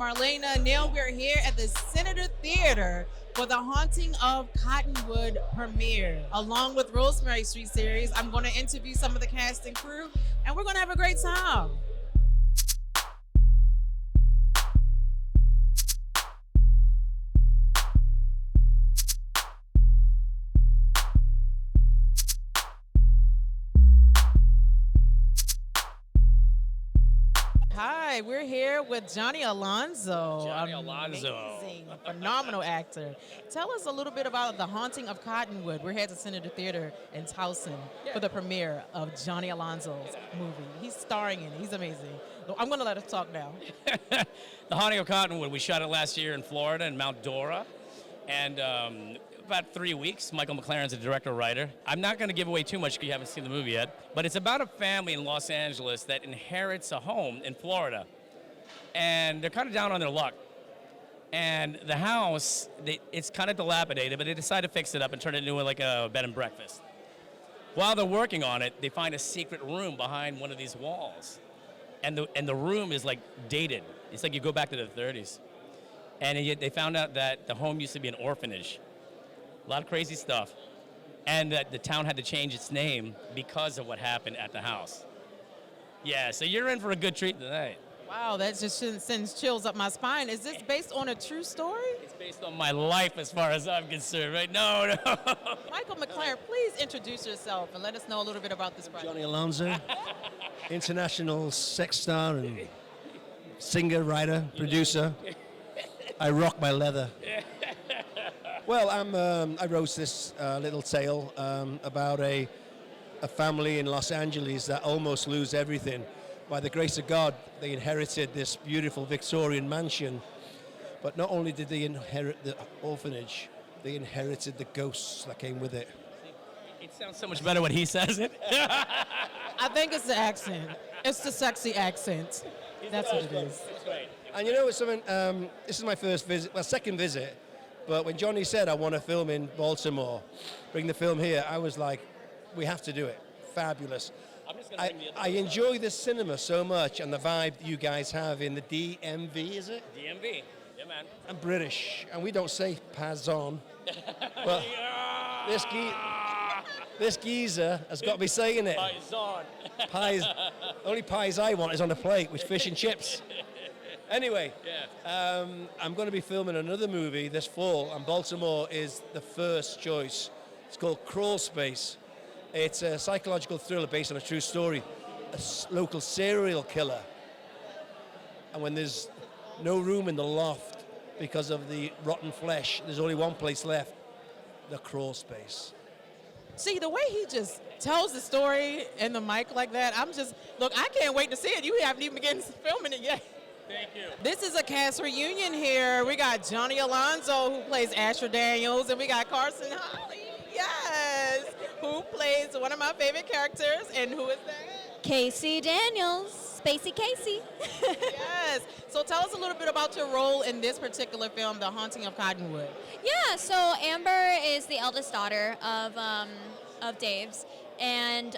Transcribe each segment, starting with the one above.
Marlena Neal. We're here at the Senator Theater for the Haunting of Cottonwood premiere. Along with Rosemary Street series, I'm going to interview some of the cast and crew, and we're going to have a great time. Hi, we're here with Johnny Alonso. Johnny Alonso. Amazing, phenomenal actor. Tell us a little bit about The Haunting of Cottonwood. We're here at the Senator Theater in Towson for the premiere of Johnny Alonso's movie. He's starring in it. He's amazing. I'm going to let us talk now. The Haunting of Cottonwood, we shot it last year in Florida in Mount Dora. And about 3 weeks. Michael McLaren's the director-writer. I'm not going to give away too much because you haven't seen the movie yet, but it's about a family in Los Angeles that inherits a home in Florida. And they're kind of down on their luck. And the house, it's kind of dilapidated, but they decide to fix it up and turn it into like a bed and breakfast. While they're working on it, they find a secret room behind one of these walls. And the room is like dated. It's like you go back to the 30s. And yet they found out that the home used to be an orphanage. A lot of crazy stuff. And that the town had to change its name because of what happened at the house. Yeah, so you're in for a good treat tonight. Wow, that just sends chills up my spine. Is this based on a true story? It's based on my life as far as I'm concerned, right? No. Michael McLaren, please introduce yourself and let us know a little bit about this project. Johnny Alonso, international sex star and singer, writer, producer. I rock my leather. Well, I wrote this little tale about a family in Los Angeles that almost lose everything. By the grace of God, they inherited this beautiful Victorian mansion. But not only did they inherit the orphanage, they inherited the ghosts that came with it. It sounds so much better when he says it. I think it's the accent. It's the sexy accent. That's what it is. And you know what's something? This is my second visit. But when Johnny said, I want to film in Baltimore, bring the film here, I was like, we have to do it. Fabulous. I enjoy the cinema so much and the vibe you guys have in the DMV, is it? DMV. Yeah, man. I'm British, and we don't say Pazon. But this geezer has got me saying it. Paisan. Pies. Only pies I want is on a plate with fish and chips. Anyway, I'm going to be filming another movie this fall, and Baltimore is the first choice. It's called Crawl Space. It's a psychological thriller based on a true story. A local serial killer. And when there's no room in the loft because of the rotten flesh, there's only one place left, the crawl space. See, the way he just tells the story in the mic like that, look, I can't wait to see it. You haven't even begun filming it yet. Thank you. This is a cast reunion here. We got Johnny Alonso, who plays Asher Daniels, and we got Carson Holly, yes, who plays one of my favorite characters, and who is that? Casey Daniels, Spacey Casey. Yes. So tell us a little bit about your role in this particular film, The Haunting of Cottonwood. Yeah, so Amber is the eldest daughter of Dave's, and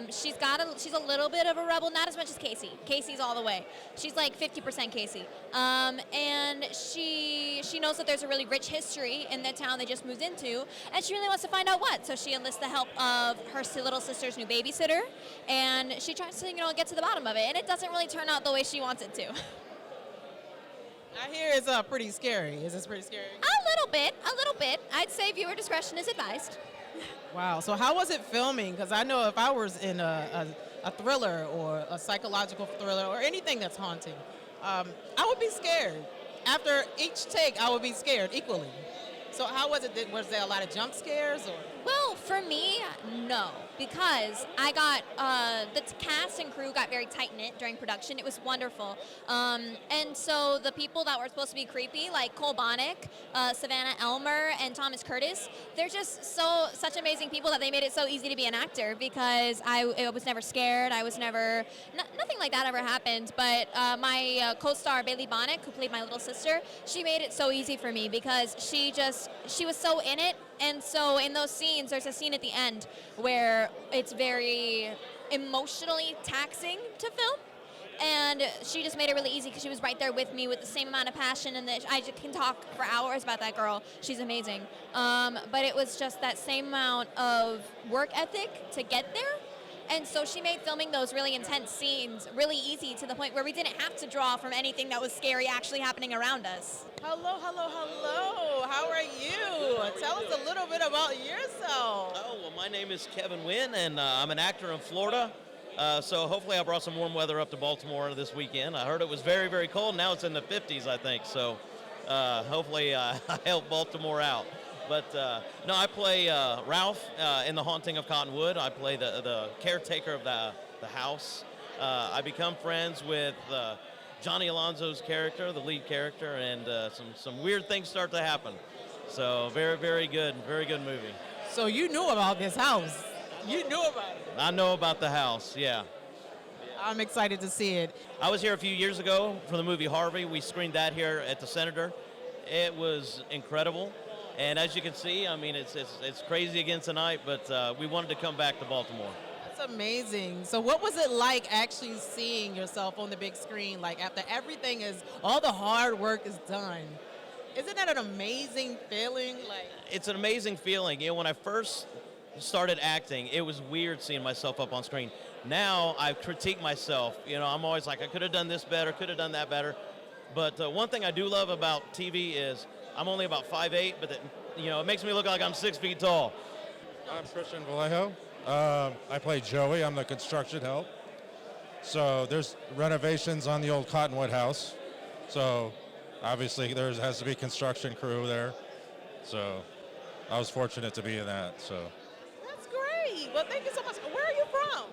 she's a little bit of a rebel, not as much as Casey. Casey's all the way. She's like 50% Casey, and she knows that there's a really rich history in the town they just moved into, and she really wants to find out what. So she enlists the help of her little sister's new babysitter, and she tries to get to the bottom of it, and it doesn't really turn out the way she wants it to. I hear it's pretty scary. Is this pretty scary? A little bit. I'd say viewer discretion is advised. Wow. So how was it filming? Because I know if I was in a thriller or a psychological thriller or anything that's haunting, I would be scared. After each take, I would be scared equally. So how was it? Was there a lot of jump scares? Or? Well, for me, no, because I got the cast and crew got very tight-knit during production. It was wonderful. And so the people that were supposed to be creepy, like Cole Bonnick, Savannah Elmer, and Thomas Curtis, they're just such amazing people that they made it so easy to be an actor because I was never scared. I was never, nothing like that ever happened. But my co-star, Bailey Bonnick, who played my little sister, she made it so easy for me because she was so in it. And so in those scenes, there's a scene at the end where it's very emotionally taxing to film. And she just made it really easy because she was right there with me with the same amount of passion, and that I just can talk for hours about that girl. She's amazing. But it was just that same amount of work ethic to get there. And so she made filming those really intense scenes really easy to the point where we didn't have to draw from anything that was scary actually happening around us. Hello, hello, hello. How are you? Tell us a little bit about yourself. Oh, well, my name is Kevin Wynn, and I'm an actor in Florida. So hopefully I brought some warm weather up to Baltimore this weekend. I heard it was very, very cold. Now it's in the 50s, I think. So hopefully I help Baltimore out. But no, I play Ralph in The Haunting of Cottonwood. I play the caretaker of the house. I become friends with Johnny Alonzo's character, the lead character, and some weird things start to happen. So very, very good movie. So you knew about this house. You knew about it. I know about the house, yeah. I'm excited to see it. I was here a few years ago for the movie Harvey. We screened that here at the Senator. It was incredible. And as you can see, I mean, it's crazy again tonight, but we wanted to come back to Baltimore. That's amazing. So what was it like actually seeing yourself on the big screen? Like after everything all the hard work is done. Isn't that an amazing feeling? It's an amazing feeling. You know, when I first started acting, it was weird seeing myself up on screen. Now I critique myself. You know, I'm always like, I could have done this better, could have done that better. But one thing I do love about TV is I'm only about 5'8", but it makes me look like I'm 6 feet tall. I'm Christian Vallejo. I play Joey. I'm the construction help. So there's renovations on the old Cottonwood house. So obviously there has to be construction crew there. So I was fortunate to be in that. So That's great. Well, thank you so much. Where are you from?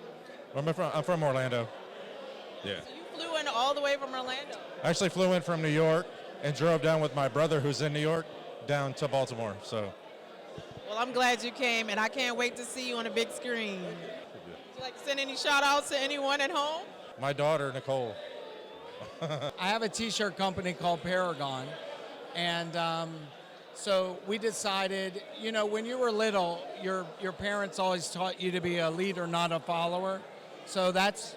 I'm from Orlando. Yeah. So you flew in all the way from Orlando. I actually flew in from New York and drove down with my brother who's in New York down to Baltimore. So. Well, I'm glad you came, and I can't wait to see you on a big screen. Would you like to send any shout-outs to anyone at home? My daughter, Nicole. I have a t-shirt company called Paragon, and so we decided, when you were little, your parents always taught you to be a leader, not a follower. So that's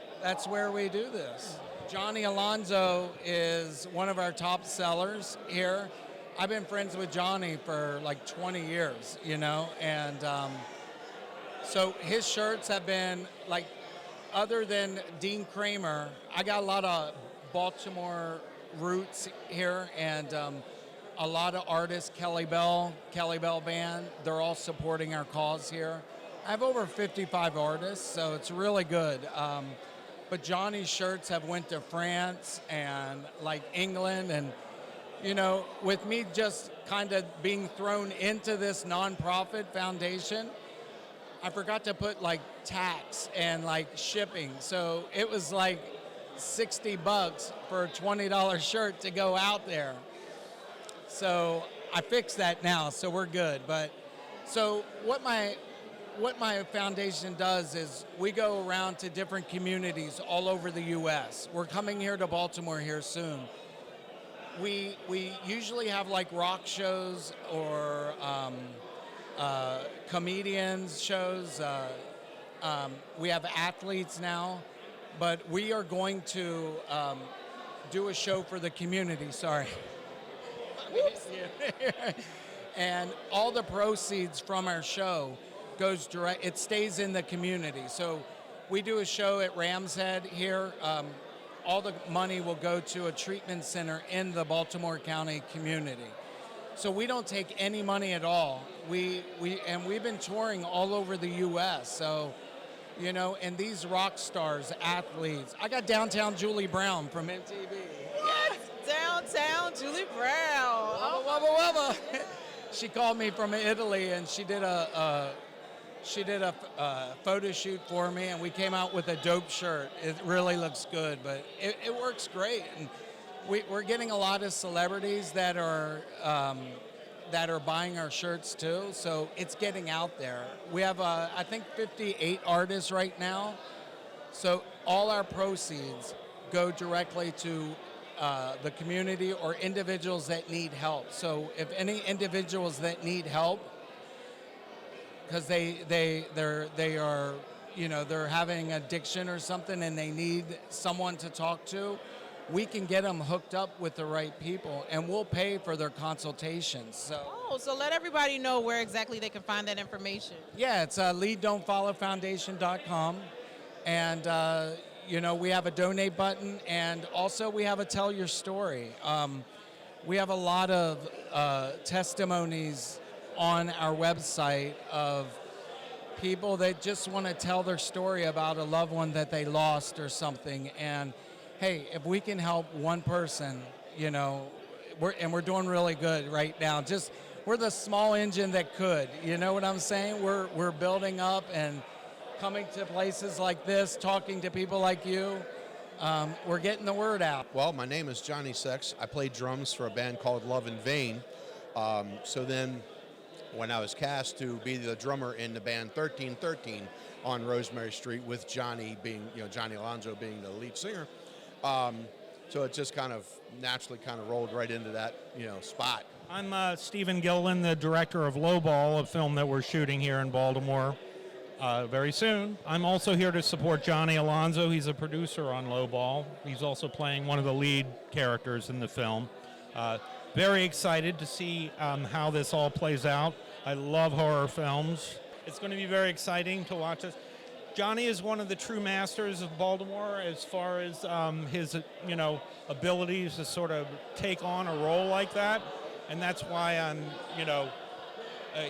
where we do this. Johnny Alonzo is one of our top sellers here. I've been friends with Johnny for like 20 years, and so his shirts have been like, other than Dean Kramer, I got a lot of Baltimore roots here, and a lot of artists, Kelly Bell Band, they're all supporting our cause here. I have over 55 artists, so it's really good. But Johnny's shirts have went to France and like England, and with me just kind of being thrown into this nonprofit foundation, I forgot to put like tax and like shipping. So it was like $60 for a $20 shirt to go out there. So I fixed that now, so we're good. But so what my foundation does is we go around to different communities all over the U.S. We're coming here to Baltimore here soon. We usually have like rock shows or comedians shows. We have athletes now, but we are going to do a show for the community. Sorry. And all the proceeds from our show goes direct. It stays in the community. So we do a show at Ram's Head here. All the money will go to a treatment center in the Baltimore County community. So we don't take any money at all. We've been touring all over the U.S. So, and these rock stars, athletes. I got Downtown Julie Brown from MTV. What? Downtown Julie Brown. Wubba, wubba. She called me from Italy, and she did a photo shoot for me, and we came out with a dope shirt. It really looks good, but it works great. And we're getting a lot of celebrities that are buying our shirts too, so it's getting out there. We have, I think, 58 artists right now, so all our proceeds go directly to the community or individuals that need help. So if any individuals that need help, because they are they're having addiction or something and they need someone to talk to, we can get them hooked up with the right people, and we'll pay for their consultations. So let everybody know where exactly they can find that information. Yeah, it's leaddon'tfollowfoundation.com, and we have a donate button, and also we have a tell your story. We have a lot of testimonies on our website of people that just want to tell their story about a loved one that they lost or something. And hey, if we can help one person, we're doing really good right now. We're the small engine that could. You know what I'm saying? We're building up and coming to places like this, talking to people like you. We're getting the word out. Well, my name is Johnny Sex. I play drums for a band called Love in Vain. So then when I was cast to be the drummer in the band 1313 on Rosemary Street with Johnny Johnny Alonso being the lead singer, so it just kind of naturally rolled right into that, spot. I'm Stephen Gilliland, the director of Lowball, a film that we're shooting here in Baltimore very soon. I'm also here to support Johnny Alonso. He's a producer on Lowball. He's also playing one of the lead characters in the film. Very excited to see how this all plays out. I love horror films. It's going to be very exciting to watch this. Johnny is one of the true masters of Baltimore as far as his, abilities to sort of take on a role like that. And that's why I'm,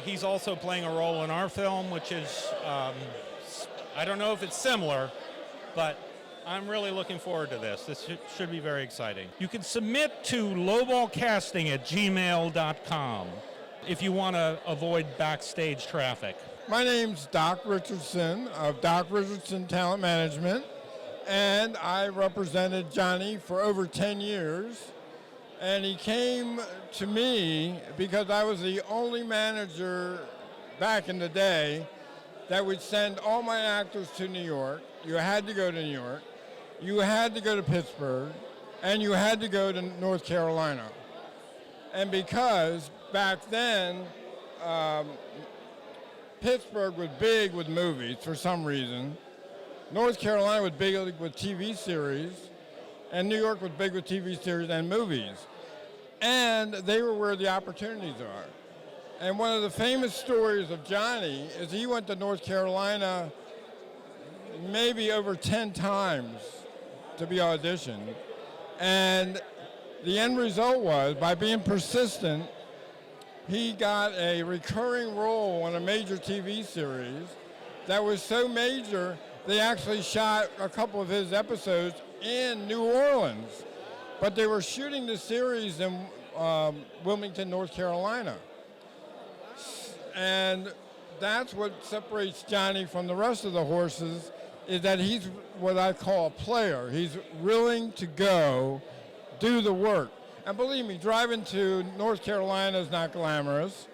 he's also playing a role in our film, which is, I don't know if it's similar, but I'm really looking forward to this. This should be very exciting. You can submit to lowballcasting@gmail.com if you want to avoid backstage traffic. My name's Doc Richardson of Doc Richardson Talent Management, and I represented Johnny for over 10 years. And he came to me because I was the only manager back in the day that would send all my actors to New York. You had to go to New York. You had to go to Pittsburgh. And you had to go to North Carolina. And because back then, Pittsburgh was big with movies for some reason. North Carolina was big with TV series. And New York was big with TV series and movies. And they were where the opportunities are. And one of the famous stories of Johnny is he went to North Carolina maybe over 10 times to be auditioned. And the end result was, by being persistent, he got a recurring role on a major TV series that was so major, they actually shot a couple of his episodes in New Orleans. But they were shooting the series in Wilmington, North Carolina. And that's what separates Johnny from the rest of the horses, is that he's what I call a player. He's willing to go do the work. And believe me, driving to North Carolina is not glamorous.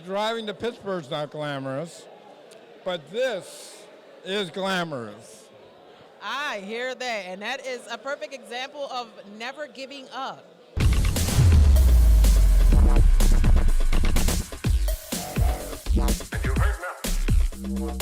Driving to Pittsburgh is not glamorous. But this is glamorous. I hear that, and that is a perfect example of never giving up. And you heard now.